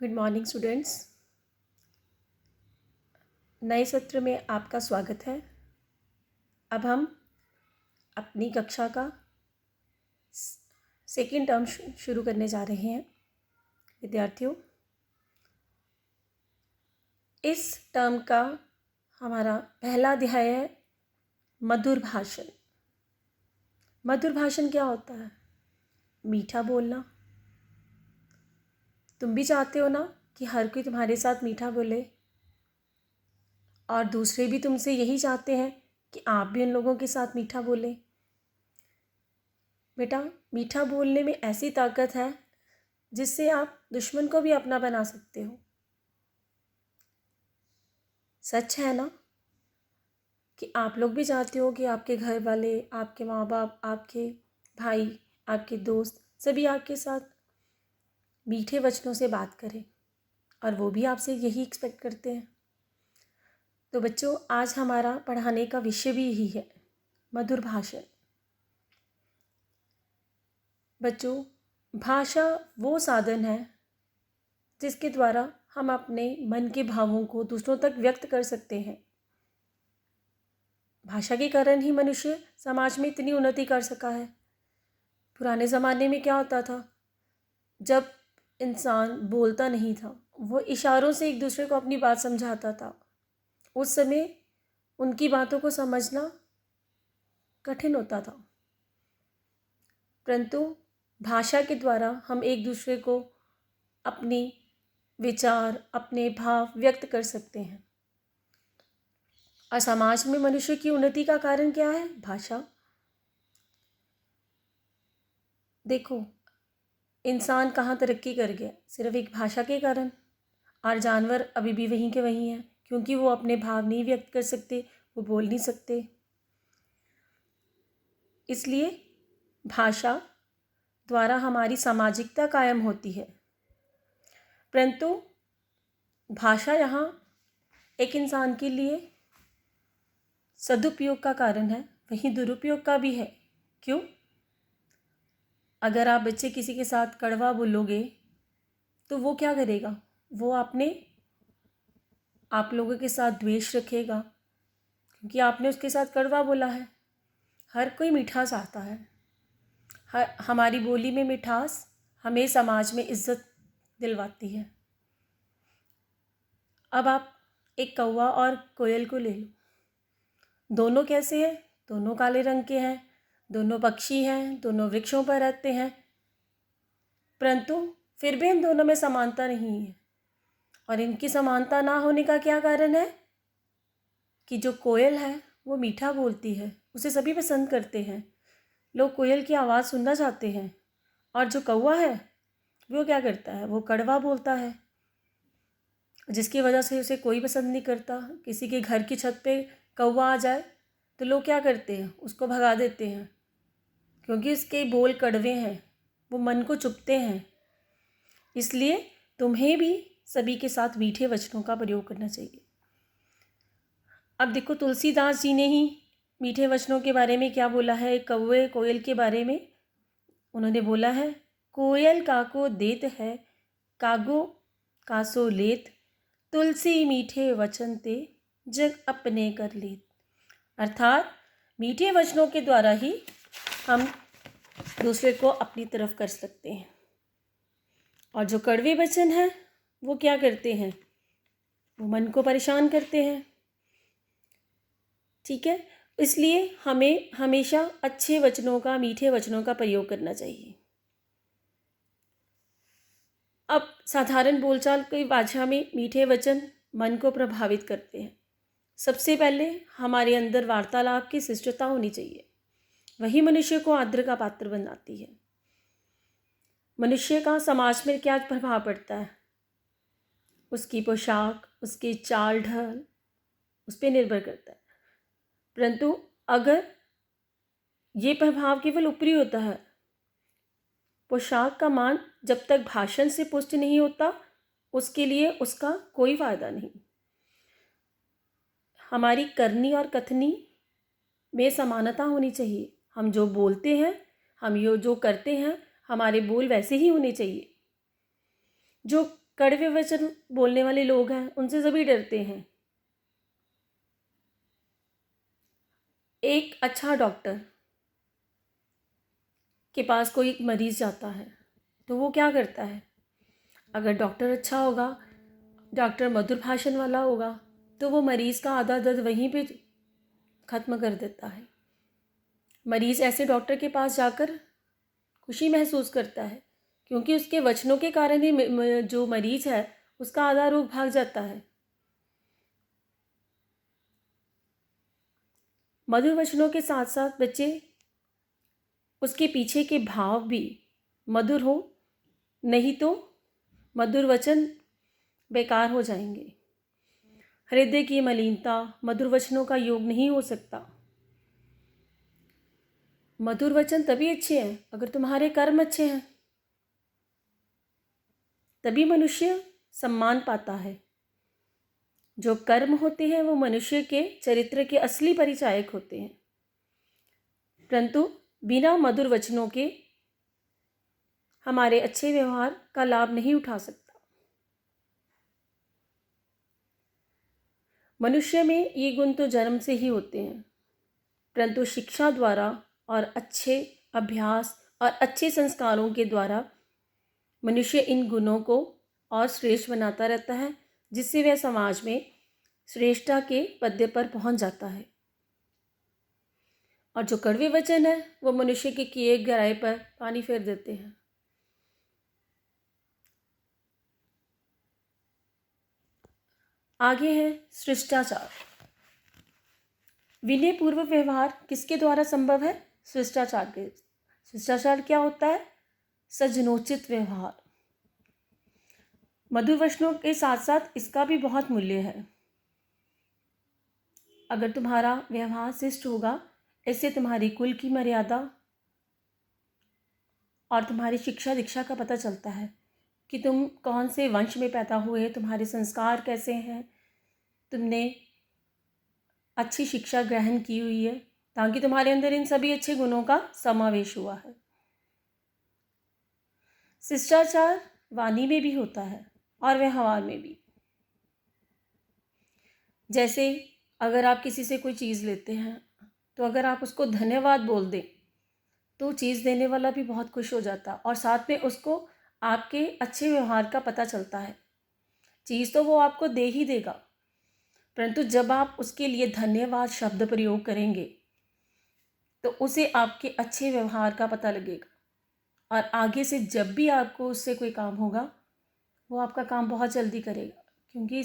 Good morning students. नए सत्र में आपका स्वागत है। अब हम अपनी कक्षा का सेकेंड टर्म शुरू करने जा रहे हैं। विद्यार्थियों, इस टर्म का हमारा पहला अध्याय है मधुर भाषण। मधुर भाषण क्या होता है? मीठा बोलना। तुम भी चाहते हो ना कि हर कोई तुम्हारे साथ मीठा बोले, और दूसरे भी तुमसे यही चाहते हैं कि आप भी उन लोगों के साथ मीठा बोलें। बेटा, मीठा बोलने में ऐसी ताकत है जिससे आप दुश्मन को भी अपना बना सकते हो। सच है ना कि आप लोग भी चाहते हो कि आपके घर वाले, आपके माँ बाप, आपके भाई, आपके दोस्त सभी आपके साथ मीठे वचनों से बात करें, और वो भी आपसे यही एक्सपेक्ट करते हैं। तो बच्चों, आज हमारा पढ़ाने का विषय भी यही है, मधुर भाषण। बच्चों, भाषा वो साधन है जिसके द्वारा हम अपने मन के भावों को दूसरों तक व्यक्त कर सकते हैं। भाषा के कारण ही मनुष्य समाज में इतनी उन्नति कर सका है। पुराने ज़माने में क्या होता था? जब इंसान बोलता नहीं था, वो इशारों से एक दूसरे को अपनी बात समझाता था। उस समय उनकी बातों को समझना कठिन होता था, परंतु भाषा के द्वारा हम एक दूसरे को अपनी विचार, अपने भाव व्यक्त कर सकते हैं। और समाज में मनुष्य की उन्नति का कारण क्या है? भाषा। देखो, इंसान कहाँ तरक्की कर गया? सिर्फ एक भाषा के कारण। और जानवर अभी भी वहीं के वहीं हैं, क्योंकि वो अपने भाव नहीं व्यक्त कर सकते, वो बोल नहीं सकते। इसलिए भाषा द्वारा हमारी सामाजिकता कायम होती है। परंतु भाषा यहाँ एक इंसान के लिए सदुपयोग का कारण है, वहीं दुरुपयोग का भी है। क्यों? अगर आप बच्चे किसी के साथ कड़वा बोलोगे तो वो क्या करेगा? वो आप लोगों के साथ द्वेष रखेगा, क्योंकि आपने उसके साथ कड़वा बोला है। हर कोई मिठास आता है। हमारी बोली में मिठास हमें समाज में इज्जत दिलवाती है। अब आप एक कौवा और कोयल को ले लो। दोनों कैसे हैं? दोनों काले रंग के हैं, दोनों पक्षी हैं, दोनों वृक्षों पर रहते हैं, परंतु फिर भी इन दोनों में समानता नहीं है। और इनकी समानता ना होने का क्या कारण है? कि जो कोयल है वो मीठा बोलती है, उसे सभी पसंद करते हैं, लोग कोयल की आवाज़ सुनना चाहते हैं। और जो कौवा है वो क्या करता है? वो कड़वा बोलता है, जिसकी वजह से उसे कोई पसंद नहीं करता। किसी के घर की छत पे कौवा आ जाए तो लोग क्या करते हैं? उसको भगा देते हैं, क्योंकि उसके बोल कड़वे हैं, वो मन को चुभते हैं। इसलिए तुम्हें भी सभी के साथ मीठे वचनों का प्रयोग करना चाहिए। अब देखो, तुलसीदास जी ने ही मीठे वचनों के बारे में क्या बोला है? कौवे कोयल के बारे में उन्होंने बोला है, कोयल काको देत है, कागो कासो लेत, तुलसी मीठे वचन ते, जग अपने कर लेत। अर्थात मीठे वचनों के द्वारा ही हम दूसरे को अपनी तरफ कर सकते हैं, और जो कड़वे वचन हैं वो क्या करते हैं? वो मन को परेशान करते हैं। ठीक है, इसलिए हमें हमेशा अच्छे वचनों का, मीठे वचनों का प्रयोग करना चाहिए। अब साधारण बोलचाल की भाषा में मीठे वचन मन को प्रभावित करते हैं। सबसे पहले हमारे अंदर वार्तालाप की शिष्टता होनी चाहिए, वही मनुष्य को आदर का पात्र बनाती है। मनुष्य का समाज में क्या प्रभाव पड़ता है? उसकी पोशाक, उसकी चाल ढाल उस पर निर्भर करता है। परंतु अगर ये प्रभाव केवल ऊपरी होता है, पोशाक का मान जब तक भाषण से पुष्ट नहीं होता, उसके लिए उसका कोई फायदा नहीं। हमारी करनी और कथनी में समानता होनी चाहिए। हम जो बोलते हैं, हम जो करते हैं, हमारे बोल वैसे ही होने चाहिए। जो कड़वे वचन बोलने वाले लोग हैं उनसे सभी डरते हैं। एक अच्छा डॉक्टर के पास कोई मरीज़ जाता है तो वो क्या करता है? अगर डॉक्टर अच्छा होगा, डॉक्टर मधुर भाषण वाला होगा, तो वो मरीज़ का आधा दर्द वहीं पे ख़त्म कर देता है। मरीज़ ऐसे डॉक्टर के पास जाकर खुशी महसूस करता है, क्योंकि उसके वचनों के कारण ही जो मरीज़ है उसका आधा रोग भाग जाता है। मधुर वचनों के साथ साथ बच्चे उसके पीछे के भाव भी मधुर हो, नहीं तो मधुर वचन बेकार हो जाएंगे। हृदय की मलिनता मधुर वचनों का योग नहीं हो सकता। मधुर वचन तभी अच्छे हैं अगर तुम्हारे कर्म अच्छे हैं, तभी मनुष्य सम्मान पाता है। जो कर्म होते हैं वो मनुष्य के चरित्र के असली परिचायक होते हैं, परंतु बिना मधुर वचनों के हमारे अच्छे व्यवहार का लाभ नहीं उठा सकता। मनुष्य में ये गुण तो जन्म से ही होते हैं, परंतु शिक्षा द्वारा और अच्छे अभ्यास और अच्छे संस्कारों के द्वारा मनुष्य इन गुणों को और श्रेष्ठ बनाता रहता है, जिससे वह समाज में श्रेष्ठता के पद पर पहुंच जाता है। और जो कड़वे वचन है वो मनुष्य के किए गहराई पर पानी फेर देते हैं। आगे है शिष्टाचार। विनय पूर्व व्यवहार किसके द्वारा संभव है? शिष्टाचार के। शिष्टाचार क्या होता है? सज्जनोचित व्यवहार। मधुर वचनों के साथ साथ इसका भी बहुत मूल्य है। अगर तुम्हारा व्यवहार शिष्ट होगा, इससे तुम्हारी कुल की मर्यादा और तुम्हारी शिक्षा दीक्षा का पता चलता है कि तुम कौन से वंश में पैदा हुए, तुम्हारे संस्कार कैसे हैं, तुमने अच्छी शिक्षा ग्रहण की हुई है, ताकि तुम्हारे अंदर इन सभी अच्छे गुणों का समावेश हुआ है। शिष्टाचार वाणी में भी होता है और व्यवहार में भी। जैसे अगर आप किसी से कोई चीज़ लेते हैं तो अगर आप उसको धन्यवाद बोल दें तो चीज़ देने वाला भी बहुत खुश हो जाता और साथ में उसको आपके अच्छे व्यवहार का पता चलता है। चीज़ तो वो आपको दे ही देगा, परंतु जब आप उसके लिए धन्यवाद शब्द प्रयोग करेंगे तो उसे आपके अच्छे व्यवहार का पता लगेगा और आगे से जब भी आपको उससे कोई काम होगा वो आपका काम बहुत जल्दी करेगा, क्योंकि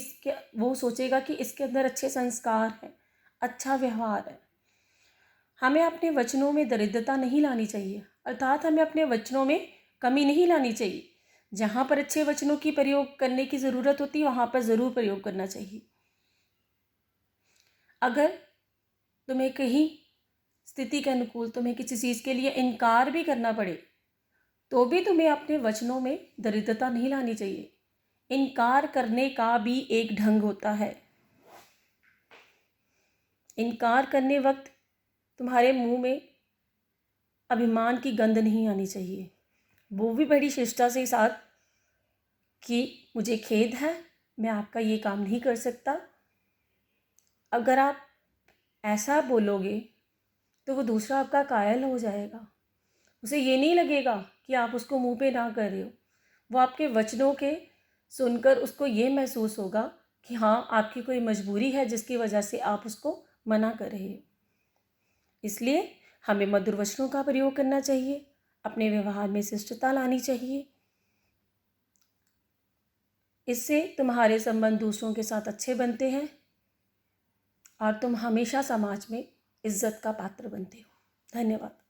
वो सोचेगा कि इसके अंदर अच्छे संस्कार हैं, अच्छा व्यवहार है। हमें अपने वचनों में दरिद्रता नहीं लानी चाहिए, अर्थात हमें अपने वचनों में कमी नहीं लानी चाहिए। जहाँ पर अच्छे वचनों की प्रयोग करने की ज़रूरत होती है वहाँ पर ज़रूर प्रयोग करना चाहिए। अगर तुम्हें कहीं स्थिति के अनुकूल तुम्हें किसी चीज़ के लिए इनकार भी करना पड़े तो भी तुम्हें अपने वचनों में दरिद्रता नहीं लानी चाहिए। इनकार करने का भी एक ढंग होता है। इनकार करने वक्त तुम्हारे मुंह में अभिमान की गंध नहीं आनी चाहिए, वो भी बड़ी शिष्टता से साथ कि मुझे खेद है, मैं आपका ये काम नहीं कर सकता। अगर आप ऐसा बोलोगे तो वो दूसरा आपका कायल हो जाएगा। उसे ये नहीं लगेगा कि आप उसको मुंह पे ना कर रहे हो, वो आपके वचनों के सुनकर उसको ये महसूस होगा कि हाँ, आपकी कोई मजबूरी है जिसकी वजह से आप उसको मना कर रहे हो। इसलिए हमें मधुर वचनों का प्रयोग करना चाहिए, अपने व्यवहार में शिष्टता लानी चाहिए। इससे तुम्हारे संबंध दूसरों के साथ अच्छे बनते हैं और तुम हमेशा समाज में इज्जत का पात्र बनते हो। धन्यवाद।